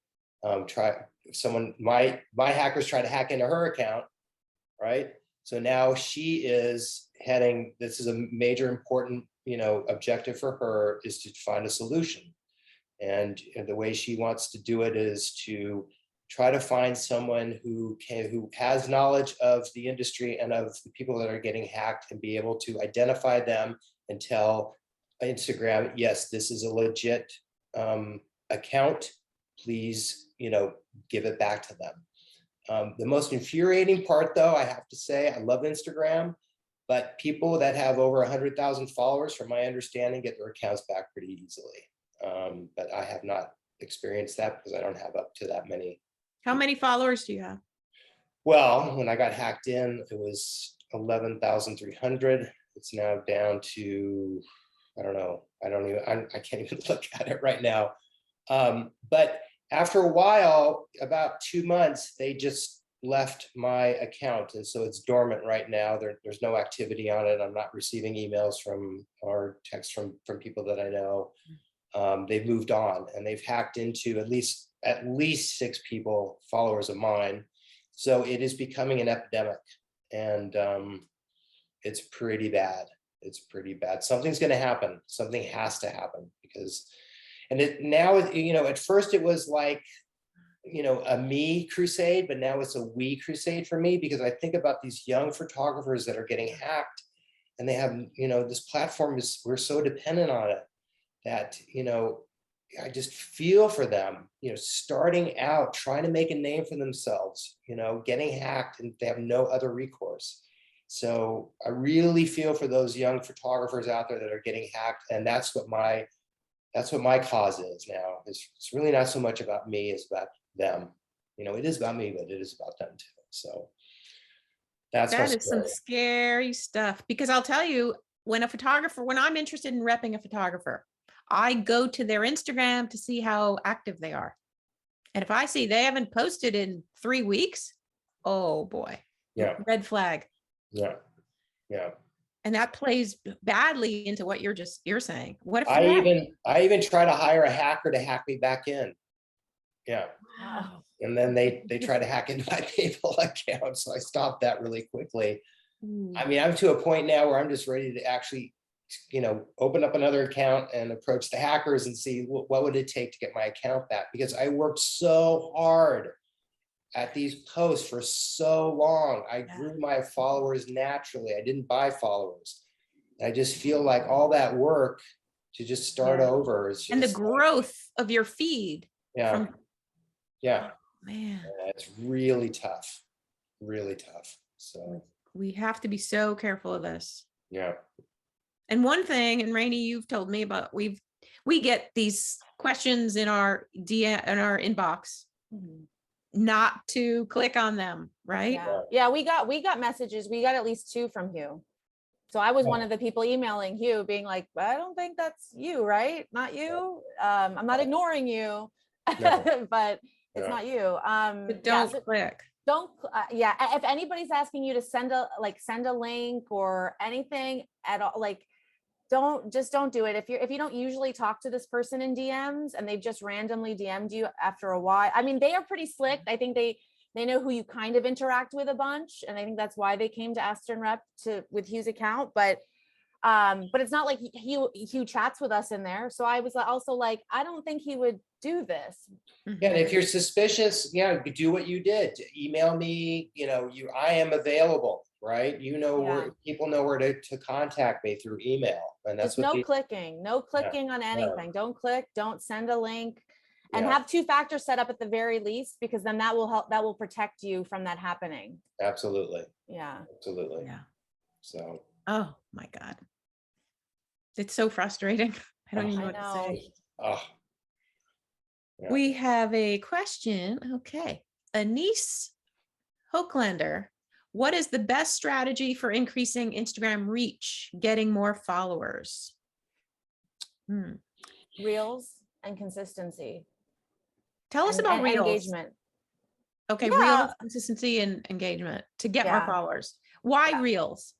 My hackers try to hack into her account, right? So now she is heading. This is a major important objective for her, is to find a solution, and the way she wants to do it is to try to find someone who has knowledge of the industry and of the people that are getting hacked, and be able to identify them and tell Instagram, yes, this is a legit account. Please, give it back to them. The most infuriating part, though, I have to say, I love Instagram, but people that have over 100,000 followers, from my understanding, get their accounts back pretty easily. But I have not experienced that because I don't have up to that many. How many followers do you have? Well, when I got hacked in, it was 11,300. It's now down to, I don't know. I can't even look at it right now. But after a while, about 2 months, they just left my account. And so it's dormant right now. There's no activity on it. I'm not receiving emails or texts from people that I know. They've moved on, and they've hacked into at least 6 people, followers of mine. So it is becoming an epidemic, and it's pretty bad. It's pretty bad. Something's going to happen. Something has to happen, because, and now, at first it was like, a me crusade, but now it's a we crusade for me, because I think about these young photographers that are getting hacked, and they have, this platform we're so dependent on it that, I just feel for them, starting out, trying to make a name for themselves, getting hacked and they have no other recourse. So I really feel for those young photographers out there that are getting hacked. And that's what my cause is now. It's really not so much about me, it's about them. It is about me, but it is about them too. So that's my That is some story. scary stuff, because I'll tell you, when I'm interested in repping a photographer, I go to their Instagram to see how active they are. And if I see they haven't posted in 3 weeks, oh boy, Yeah, red flag. yeah, yeah. And that plays badly into what you're saying. What if I they're hacked? even try to hire a hacker to hack me back in. Yeah. Wow. And then they try to hack into my PayPal account. So I stopped that really quickly. Ooh. I mean, I'm to a point now where I'm just ready to actually, open up another account and approach the hackers and see what would it take to get my account back, because I worked so hard at these posts for so long. I grew my followers naturally. I didn't buy followers. I just feel like all that work to just start over is just, And the growth of your feed. yeah, yeah, Man, it's really tough, really tough. So we have to be so careful of this. yeah, And one thing, and Rainey, you've told me about, we get these questions in our inbox, not to click on them, right? Yeah, we got messages. We got at least 2 from Hugh. So I was one of the people emailing Hugh being like, I don't think that's you, right? Not you. I'm not ignoring you, but it's not you. But don't click. Don't, if anybody's asking you to send a link or anything at all, like, don't do it. If you don't usually talk to this person in DMs and they've just randomly DM'd you after a while, I mean, they are pretty slick. I think they know who you kind of interact with a bunch, and I think that's why they came to Aston Rep with Hugh's account. But it's not like Hugh chats with us in there. So I was also like, I don't think he would do this. Yeah, and if you're suspicious, do what you did. Email me, I am available, right? Where people know where to contact me through email. And that's just no clicking on anything. Don't click, don't send a link, and have 2-factor set up at the very least, because then that will help, that will protect you from that happening. Absolutely. Yeah. Absolutely. Yeah. So. Oh my God. It's so frustrating. I don't even know what to say. Oh. Yeah. We have a question. Okay. Anise Hoaklander. What is the best strategy for increasing Instagram reach, getting more followers? Reels and consistency. Tell us about Reels. Engagement. Okay, Reels, consistency, and engagement to get more followers. Why Reels?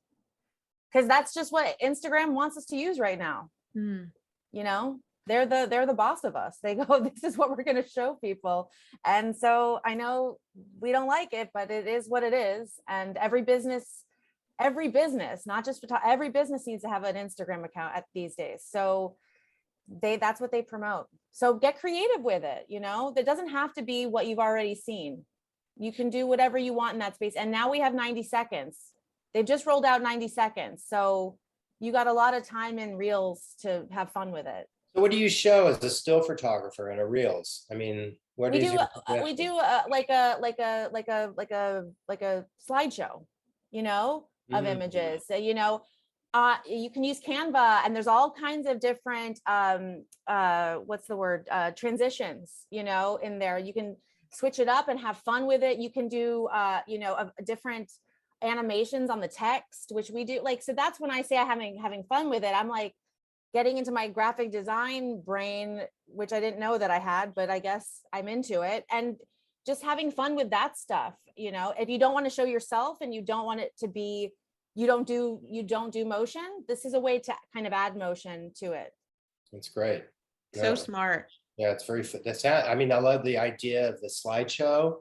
Because that's just what Instagram wants us to use right now. They're the boss of us. They go, this is what we're going to show people. And so I know we don't like it, but it is what it is. And every business, not just every business needs to have an Instagram account these days. So that's what they promote. So get creative with it. That doesn't have to be what you've already seen. You can do whatever you want in that space. And now we have 90 seconds. They've just rolled out 90 seconds. So you got a lot of time in Reels to have fun with it. So what do you show as a still photographer in a Reels? I mean, we do like a slideshow, of images. So, you can use Canva, and there's all kinds of different transitions, in there. You can switch it up and have fun with it. You can do different animations on the text, which we do. So that's when I say I'm having fun with it. I'm like getting into my graphic design brain, which I didn't know that I had, but I guess I'm into it, and just having fun with that stuff. If you don't want to show yourself and you don't want it to be, you don't do motion, this is a way to kind of add motion to it. That's great. So smart. Yeah, it's very, I love the idea of the slideshow.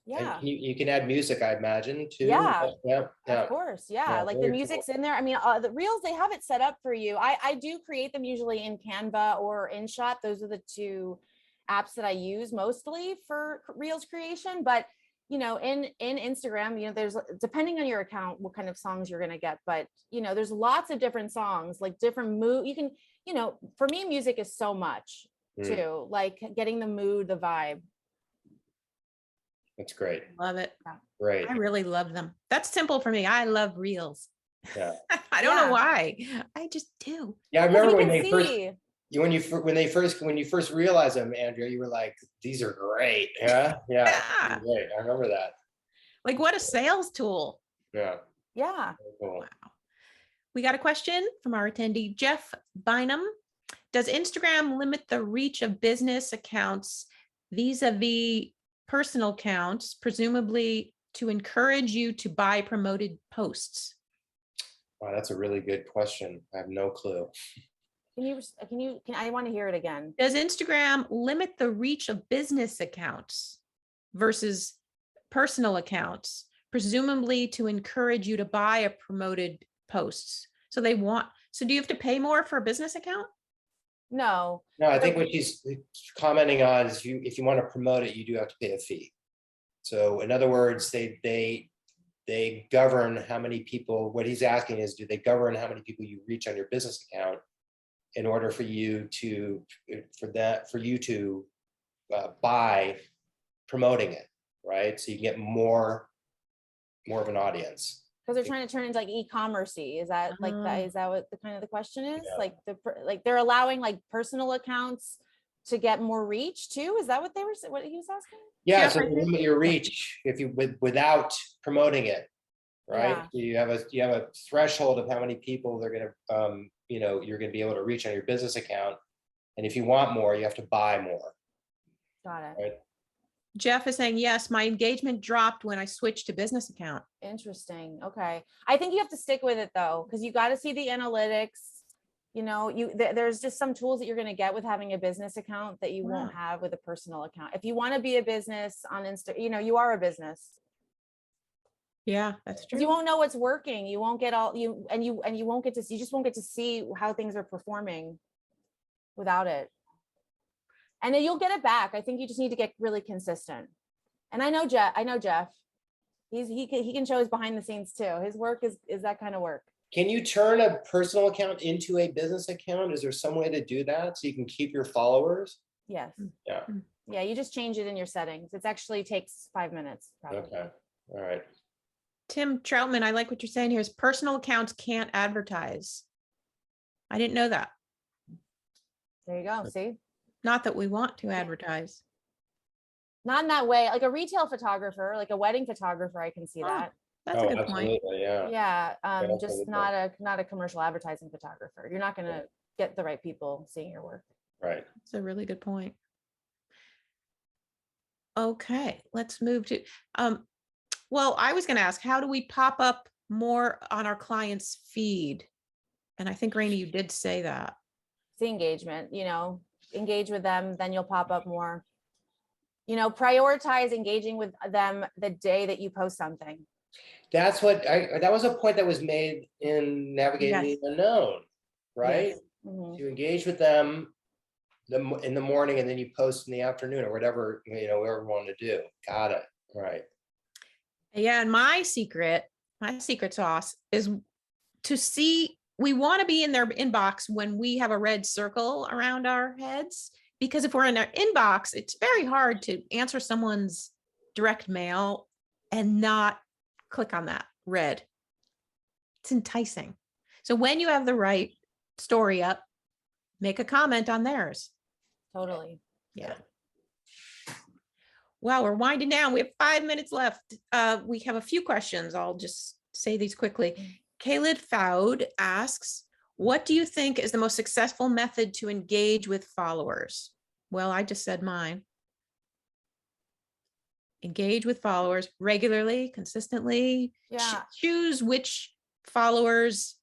Yeah. And you can add music, I imagine, too. Yeah. Yeah. Of course. Yeah. Like the music's in there. The Reels, they have it set up for you. I do create them usually in Canva or InShot. Those are the 2 apps that I use mostly for Reels creation. But, in Instagram, there's, depending on your account, what kind of songs you're going to get. But, there's lots of different songs, like different mood. You can, for me, music is so much. too, like getting the mood, the vibe. That's great. Love it. Great. I really love them. That's simple for me. I love reels. Yeah. I don't know Yeah. why. I just do. Yeah, I Because remember you when can they first see. when you first realized them, Andrea, you were like, these are great. Yeah. Yeah. Yeah. Great. I remember that. Like what a sales tool. Yeah. Yeah. Very cool. Wow. We got a question from our attendee, Jeff Bynum. Does Instagram limit the reach of business accounts vis-a-vis personal accounts, presumably to encourage you to buy promoted posts? Wow, that's a really good question. I have no clue. I want to hear it again. Does Instagram limit the reach of business accounts versus personal accounts, presumably to encourage you to buy a promoted posts? So do you have to pay more for a business account? No. No, I think what she's commenting on is if you want to promote it, you do have to pay a fee. So in other words, they govern how many people, what he's asking is, do they govern how many people you reach on your business account in order for you to buy promoting it, right? So you can get more of an audience. Because they're trying to turn into like e-commerce-y. Is that like that? Is that what the kind of the question is? Yeah. Like they're allowing like personal accounts to get more reach too? Is that what what he was asking? Yeah, Jeff, so I you think- limit your reach if you without promoting it, right? Yeah. So you have a threshold of how many people they're gonna you're gonna be able to reach on your business account, and if you want more, you have to buy more. Got it. Right. Jeff is saying, yes, my engagement dropped when I switched to business account. Interesting. Okay. I think you have to stick with it though, because you got to see the analytics. There's just some tools that you're going to get with having a business account that you won't have with a personal account. If you want to be a business on Insta, you are a business. Yeah, that's true. You won't know what's working. You won't get you just won't get to see how things are performing without it. And then you'll get it back. I think you just need to get really consistent. And I know Jeff. He can show his behind the scenes too. His work is that kind of work. Can you turn a personal account into a business account? Is there some way to do that so you can keep your followers? Yes. Yeah. Yeah, you just change it in your settings. It actually takes 5 minutes. Probably. Okay. All right. Tim Troutman, I like what you're saying here is personal accounts can't advertise. I didn't know that. There you go. See? Not that we want to advertise. Not in that way. Like a retail photographer, like a wedding photographer, I can see Oh, that. That's a good point. Absolutely, yeah. Yeah. Just absolutely. not a commercial advertising photographer. You're not gonna get the right people seeing your work. Right. That's a really good point. Okay, let's move to, well, I was going to ask, how do we pop up more on our clients' feed? And I think, Rainey, you did say that. See engagement, engage with them, then you'll pop up more. Prioritize engaging with them the day that you post something. That's what that was a point that was made in Navigating Yes. the Unknown, right? Yes. Mhm. You engage with them in the morning and then you post in the afternoon or whatever, whatever you want to do. Got it. Right. Yeah, and my secret sauce is to see, we want to be in their inbox when we have a red circle around our heads, because if we're in their inbox, it's very hard to answer someone's direct mail and not click on that red. It's enticing. So when you have the right story up, make a comment on theirs. Totally. Yeah. Wow, we're winding down. We have 5 minutes left. We have a few questions. I'll just say these quickly. Caleb Fowd asks, what do you think is the most successful method to engage with followers? Well, I just said mine. Engage with followers regularly, consistently. Yeah. Choose which followers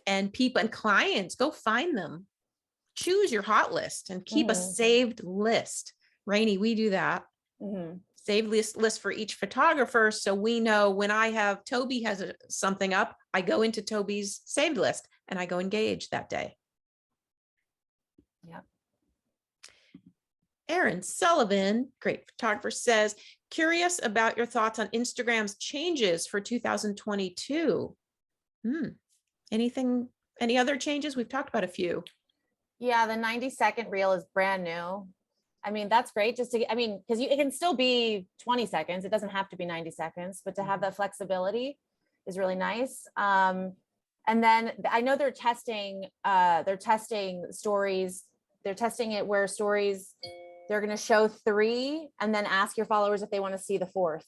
and people and clients, go find them. Choose your hot list and keep a saved list. Rainey, we do that. Save list for each photographer. So we know when Toby has something up, I go into Toby's saved list and I go engage that day. Yeah. Aaron Sullivan, great photographer, says, curious about your thoughts on Instagram's changes for 2022. Any other changes? We've talked about a few. Yeah, the 90-second reel is brand new. I mean, that's great just to, I mean, because it can still be 20 seconds. It doesn't have to be 90 seconds, but to have that flexibility is really nice. And then I know they're testing stories. They're testing it where stories, they're going to show 3 and then ask your followers if they want to see the 4th.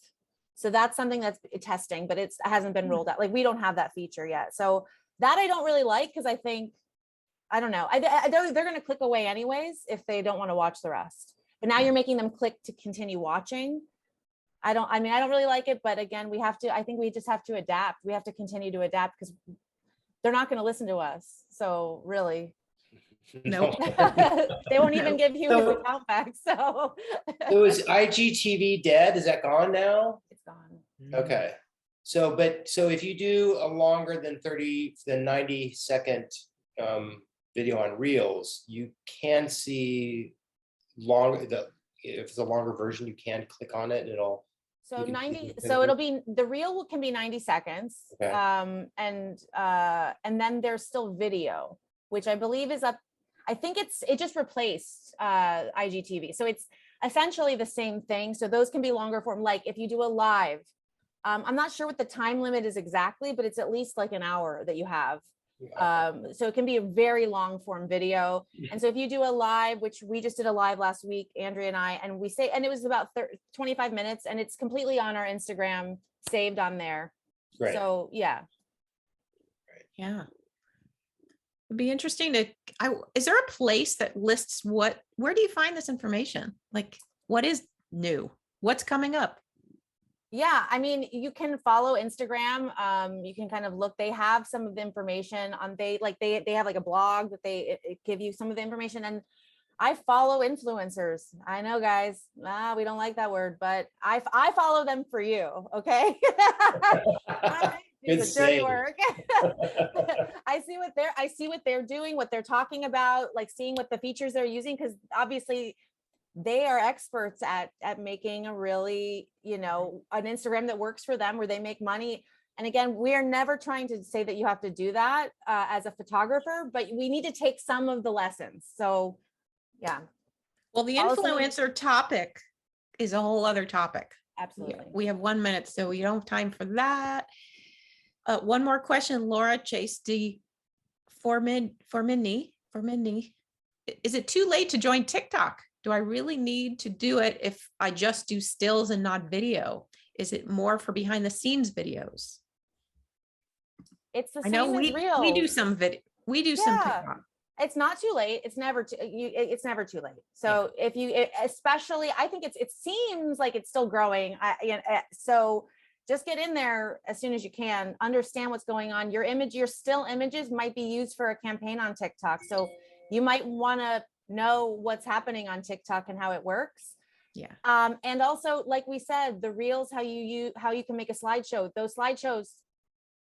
So that's something that's testing, but it hasn't been rolled out. Like we don't have that feature yet. So that I don't really like because I think, I don't know. I don't, they're going to click away anyways if they don't want to watch the rest. But now you're making them click to continue watching. I mean, I don't really like it, but again, I think we just have to adapt. We have to continue to adapt because they're not going to listen to us. So really, Nope. they won't even give you his So- account back. So So is IGTV dead? Is that gone now? it's gone. Okay. So if you do a longer than 90-second video on Reels, you can see if it's a longer version, you can click on it and it'll. So You can- 90, you can so pivot. it'll be, the reel can be 90 seconds. Okay. And then there's still video, which I believe is up. I think it just replaced IGTV. So it's essentially the same thing. So those can be longer form. Like if you do a live, I'm not sure what the time limit is exactly, but it's at least like an hour that you have. So it can be a very long form video. And so if you do a live, which we just did a live last week, Andrea and I, and it was about 25 minutes and it's completely on our Instagram, saved on there. Great. So yeah. Yeah. It'd be interesting is there a place that lists where do you find this information? Like what is new? What's coming up? Yeah, I mean, you can follow Instagram. You can kind of look. They have some of the information on. They have like a blog that they give you some of the information. And I follow influencers. I know, guys. We don't like that word, but I follow them for you. Okay. Good The dirty save. work. I see what they're doing, what they're talking about, like seeing what the features they're using, because obviously they are experts at making a really, an Instagram that works for them where they make money. And again, we are never trying to say that you have to do that as a photographer, but we need to take some of the lessons. So yeah. Well, the influencer topic is a whole other topic. Absolutely. We have 1 minute, so we don't have time for that. One more question, Laura Chase D. Formini. Is it too late to join TikTok? Do I really need to do it if I just do stills and not video? Is it more for behind the scenes videos? It's the I know same as Reels. we do some video. We do some Yeah. TikTok. It's not too late. It's never it's never too late. So if you, especially, I think it seems like it's still growing. So just get in there as soon as you can, understand what's going on. Your still images might be used for a campaign on TikTok. So you might want to know what's happening on TikTok and how it works. Yeah. And also, like we said, the Reels, how you can make a slideshow. Those slideshows,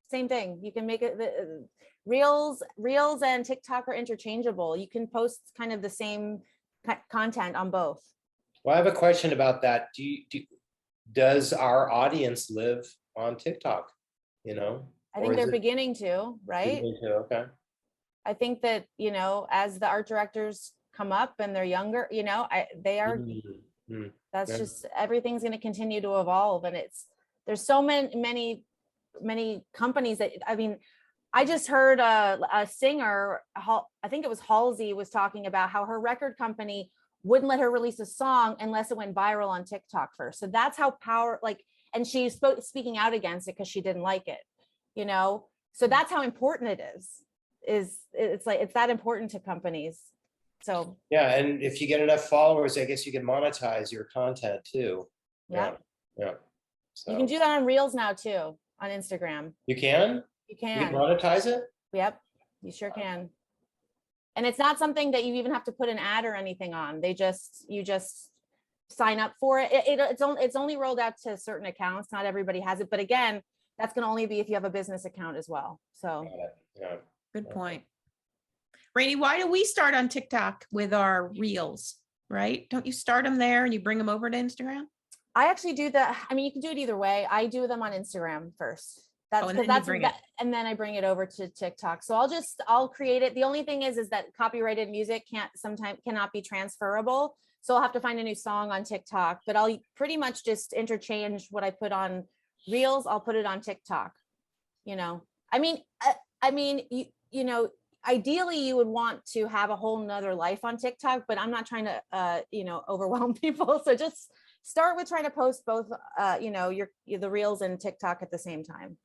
same thing. You can make it. Reels and TikTok are interchangeable. You can post kind of the same content on both. Well, I have a question about that. Does our audience live on TikTok? I think they're beginning to, right? Okay. I think that, as the art directors come up and they're younger, they are, that's just, everything's going to continue to evolve. And there's so many companies that, I mean, I just heard a singer, I think it was Halsey, was talking about how her record company wouldn't let her release a song unless it went viral on TikTok first. So that's how and she speaking out against it because she didn't like it, so that's how important it is. It's that important to companies. So yeah, and if you get enough followers, I guess you can monetize your content too. yeah. So You can do that on Reels now too, on Instagram. You can monetize it. Yep, you sure can. And it's not something that you even have to put an ad or anything on. You just sign up for it. It's only rolled out to certain accounts. Not everybody has it, but again, that's going to only be if you have a business account as well. So yeah. Good point. Rainey, why do we start on TikTok with our Reels, right? Don't you start them there and you bring them over to Instagram? I actually do that. I mean, you can do it either way. I do them on Instagram first. That's and because then you that's bring that, and then I bring it over to TikTok. So I'll create it. The only thing is that copyrighted music cannot be transferable. So I'll have to find a new song on TikTok, but I'll pretty much just interchange what I put on Reels. I'll put it on TikTok. You know, I mean, you know, ideally you would want to have a whole nother life on TikTok, but I'm not trying to, you know, overwhelm people. So just start with trying to post both, you know, the Reels and TikTok at the same time.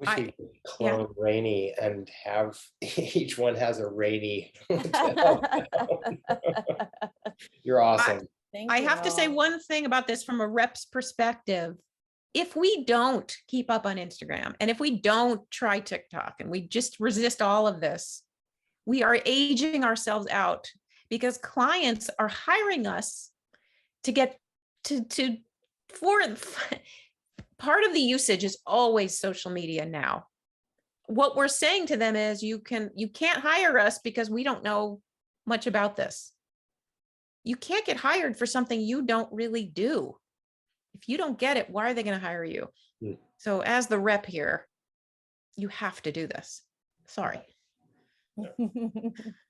I wish you could clone Rainy and have each one has a Rainy. You're awesome. I have to say one thing about this from a rep's perspective. If we don't keep up on Instagram and if we don't try TikTok and we just resist all of this, we are aging ourselves out because clients are hiring us to get for part of the usage is always social media now. What we're saying to them is you can't hire us because we don't know much about this. You can't get hired for something you don't really do. If you don't get it, why are they going to hire you? So as the rep here, you have to do this. Sorry.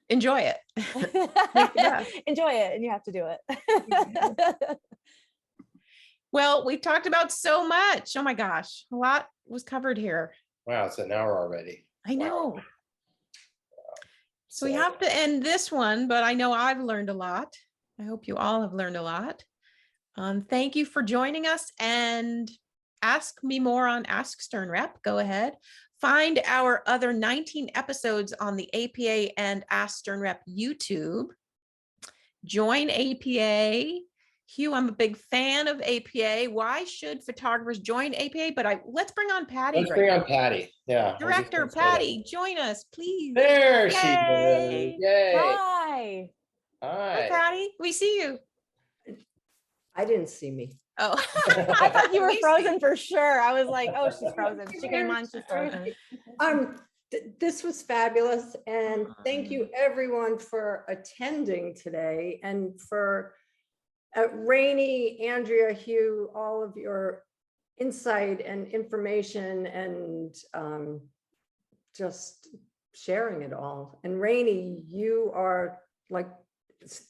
Enjoy it. Enjoy it, and you have to do it. Well, we've talked about so much. Oh my gosh, a lot was covered here. Wow, it's an hour already. I know. Wow. So we have to end this one, but I know I've learned a lot. I hope you all have learned a lot. Thank you for joining us, and ask me more on Ask Stern Rep. Go ahead. Find our other 19 episodes on the APA and Ask Stern Rep YouTube. Join APA. Hugh, I'm a big fan of APA. Why should photographers join APA? But let's bring on Patty. Let's bring on Patty. Yeah. Director Patty, join us, please. There she Yay. is. Yay. Hi. Hi, Patty. We see you. I didn't see me. Oh, I thought you were frozen for sure. I was like, oh, she's frozen. She came on, she's frozen. This was fabulous, and thank you everyone for attending today, and for Rainey, Andrea, Hugh, all of your insight and information, and just sharing it all. And Rainey, you are, like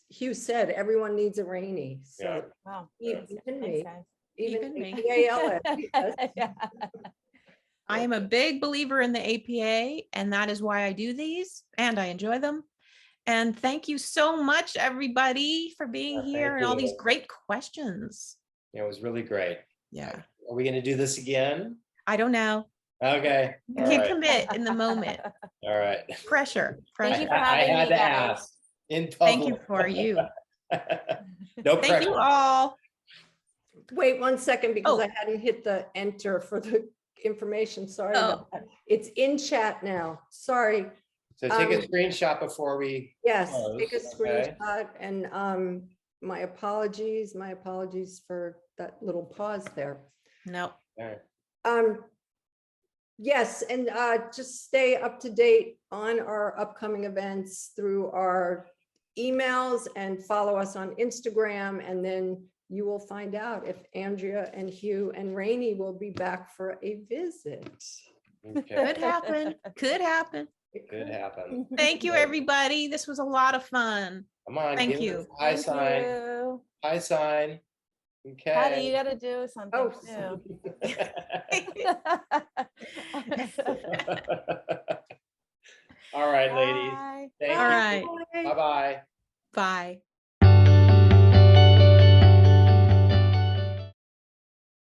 Hugh said, everyone needs a Rainey. So Wow. even me, Thanks, guys. even me. APA. Yeah. I am a big believer in the APA, and that is why I do these, and I enjoy them. And thank you so much, everybody, for being here and all these great questions. Yeah, it was really great. Yeah. Are we going to do this again? I don't know. Okay. I can't commit in the moment. All right. Pressure. Thank you Pressure. for having I had me, to guys. ask in public. Thank you for you. No Thank you pressure. all. Wait 1 second, because Oh. I hadn't hit the enter for the information. Sorry Oh. about that. It's in chat now. Sorry. So take a screenshot before we Yes, close. take a Okay. screenshot, and my apologies for that little pause there. No. All right. Yes, and just stay up to date on our upcoming events through our emails, and follow us on Instagram, and then you will find out if Andrea and Hugh and Rainey will be back for a visit. Okay. Could happen. Could happen. It could happen. Thank you, everybody. This was a lot of fun. Come on. Thank give you. us a High Thank sign. you. High sign. Okay. Patty, you gotta do something Oh, too. All right, ladies.